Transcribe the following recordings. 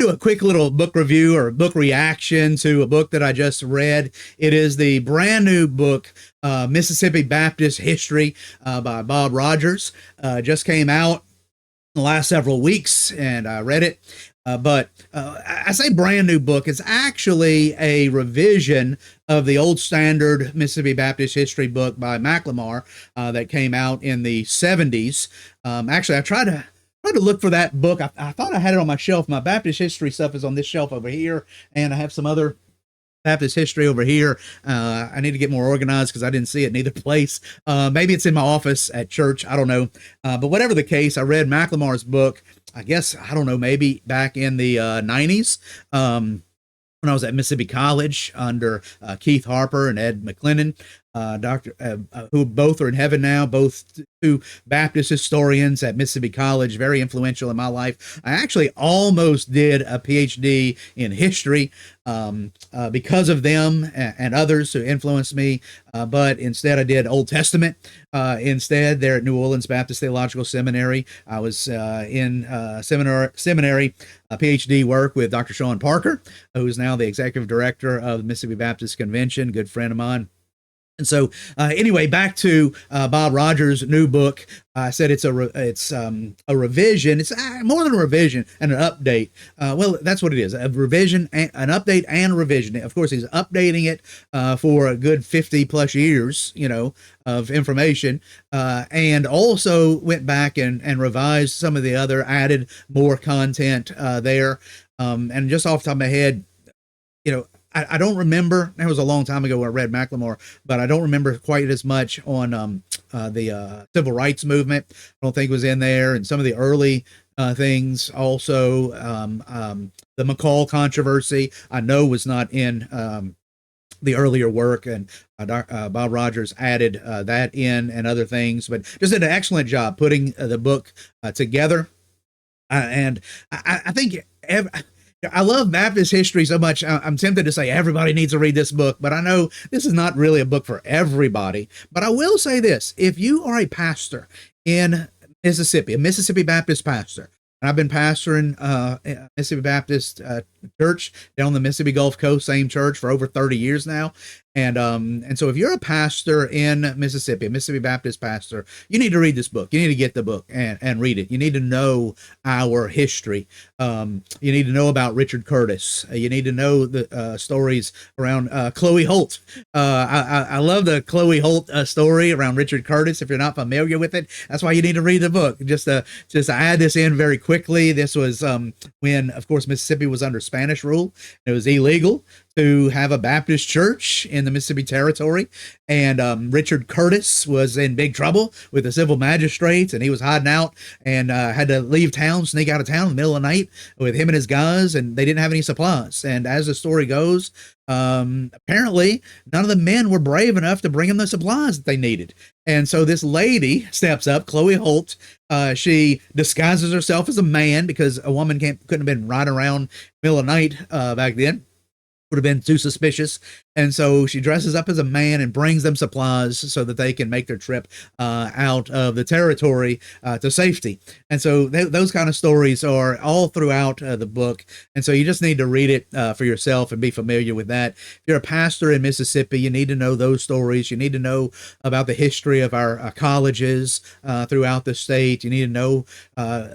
do a quick little book review or book reaction to a book that I just read. It is the brand new book, Mississippi Baptist History by Bob Rogers. Just came out in the last several weeks, and I read it. But I say brand new book. It's actually a revision of the old standard Mississippi Baptist history book by McLemore that came out in the 70s. Actually, I tried to look for that book. I thought I had it on my shelf. My Baptist history stuff is on this shelf over here, and I have some other Baptist history over here. I need to get more organized because I didn't see it in either place. Maybe it's in my office at church. I don't know. But whatever the case, I read McLemore's book, I guess, I don't know, maybe back in the 90s. When I was at Mississippi College under Keith Harper and Ed McLennan, who both are in heaven now, both two Baptist historians at Mississippi College, very influential in my life. I actually almost did a PhD in history because of them and others who influenced me, but instead I did Old Testament. Instead, there at New Orleans Baptist Theological Seminary, I was in seminary PhD work with Dr. Sean Parker, who is now the executive director of the Mississippi Baptist Convention, good friend of mine. And so, anyway, back to Bob Rogers' new book. I said it's a revision. It's more than a revision and an update. Well, that's what it is: a revision, an update, and a revision. Of course, he's updating it for a good 50 plus years, of information, and also went back and revised some of the other, added more content there. And just off the top of my head, I don't remember. That was a long time ago when I read McLemore, but I don't remember quite as much on the civil rights movement. I don't think it was in there, and some of the early things also. The McCall controversy, I know, was not in the earlier work, and Bob Rogers added that in and other things, but just did an excellent job putting the book together. And I think I love Baptist history so much. I'm tempted to say everybody needs to read this book, but I know this is not really a book for everybody. But I will say this: if you are a pastor in Mississippi, a Mississippi Baptist pastor, and I've been pastoring Mississippi Baptist church down the Mississippi Gulf Coast, same church, for over 30 years now. And so if you're a pastor in Mississippi, a Mississippi Baptist pastor, you need to read this book. You need to get the book and read it. You need to know our history. You need to know about Richard Curtis. You need to know the stories around Chloe Holt. I love the Chloe Holt story around Richard Curtis. If you're not familiar with it, that's why you need to read the book. Just to add this in very quickly, this was when, of course, Mississippi was under Spanish rule. It was illegal to have a Baptist church in the Mississippi Territory. And Richard Curtis was in big trouble with the civil magistrates, and he was hiding out and had to leave town, sneak out of town in the middle of the night with him and his guys, and they didn't have any supplies. And as the story goes, apparently none of the men were brave enough to bring him the supplies that they needed. And so this lady steps up, Chloe Holt. She disguises herself as a man because a woman couldn't have been riding around in the middle of the night back then. Would have been too suspicious. And so she dresses up as a man and brings them supplies so that they can make their trip out of the territory to safety. And so those kind of stories are all throughout the book. And so you just need to read it for yourself and be familiar with that. If you're a pastor in Mississippi, you need to know those stories. You need to know about the history of our colleges throughout the state. You need to know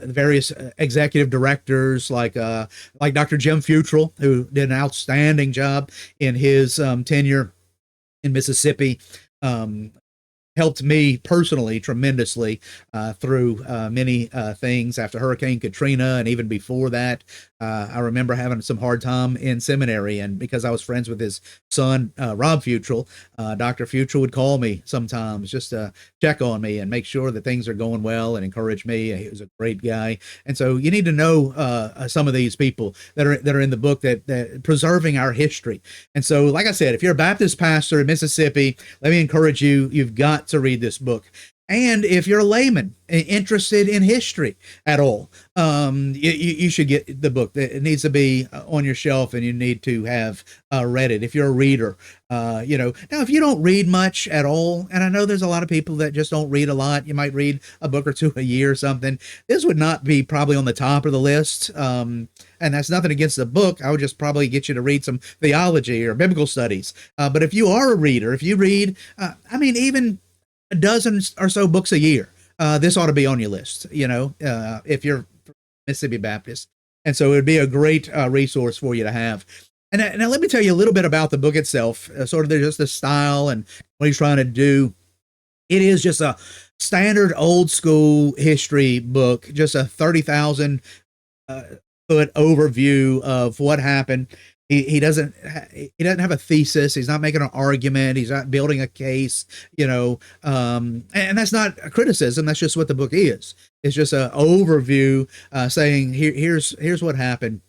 various executive directors like Dr. Jim Futrell, who did an outstanding job in his tenure in Mississippi. Helped me personally tremendously through many things after Hurricane Katrina, and even before that. I remember having some hard time in seminary, and because I was friends with his son, Rob Futrell, Dr. Futrell would call me sometimes just to check on me and make sure that things are going well and encourage me. He was a great guy. And so you need to know some of these people that are in the book that preserving our history. And so, like I said, if you're a Baptist pastor in Mississippi, let me encourage you, you've got to read this book. And if you're a layman interested in history at all, you should get the book. It needs to be on your shelf, and you need to have read it. If you're a reader, now if you don't read much at all, and I know there's a lot of people that just don't read a lot. You might read a book or two a year or something. This would not be probably on the top of the list. And that's nothing against the book. I would just probably get you to read some theology or biblical studies. But if you are a reader, if you read, even a dozen or so books a year, this ought to be on your list, if you're Mississippi Baptist. And so it would be a great resource for you to have. And now let me tell you a little bit about the book itself, sort of just the style and what he's trying to do. It is just a standard old school history book, just a 30,000 foot overview of what happened. He doesn't have a thesis. He's not making an argument. He's not building a case, and that's not a criticism. That's just what the book is. It's just an overview, saying here's what happened,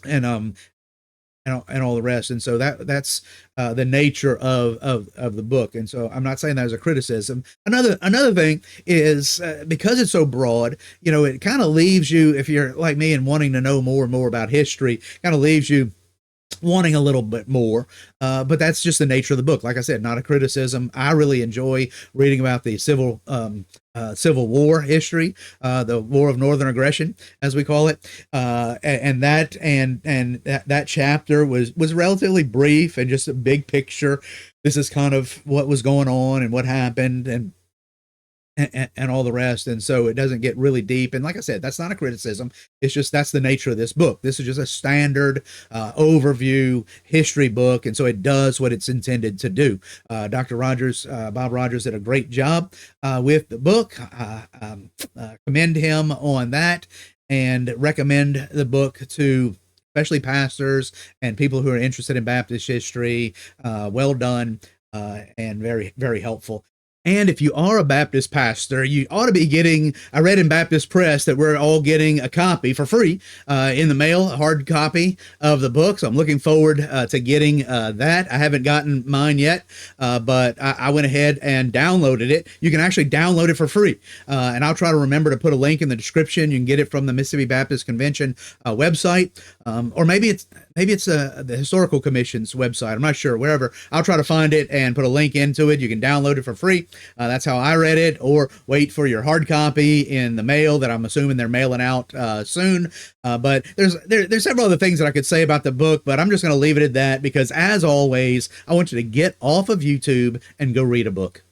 and all the rest. And so that's the nature of the book. And so I'm not saying that as a criticism. Another thing is, because it's so broad, it kind of leaves you, if you're like me and wanting to know more and more about history, kind of leaves you wanting a little bit more, but that's just the nature of the book. Like I said, not a criticism. I really enjoy reading about the Civil War history, the War of Northern Aggression, as we call it, and that chapter was relatively brief and just a big picture. This is kind of what was going on and what happened, and all the rest. And so it doesn't get really deep. And like I said, that's not a criticism. It's just, that's the nature of this book. This is just a standard overview history book. And so it does what it's intended to do. Dr. Rogers, Bob Rogers, did a great job with the book. Commend him on that and recommend the book to especially pastors and people who are interested in Baptist history. Well done, and very, very helpful. And if you are a Baptist pastor, you ought to be getting, I read in Baptist Press that we're all getting a copy for free in the mail, a hard copy of the book. So I'm looking forward to getting that. I haven't gotten mine yet, but I went ahead and downloaded it. You can actually download it for free. And I'll try to remember to put a link in the description. You can get it from the Mississippi Baptist Convention website, or maybe it's the Historical Commission's website. I'm not sure, wherever. I'll try to find it and put a link into it. You can download it for free. That's how I read it, or wait for your hard copy in the mail that I'm assuming they're mailing out soon. But there's several other things that I could say about the book, but I'm just going to leave it at that, because as always, I want you to get off of YouTube and go read a book.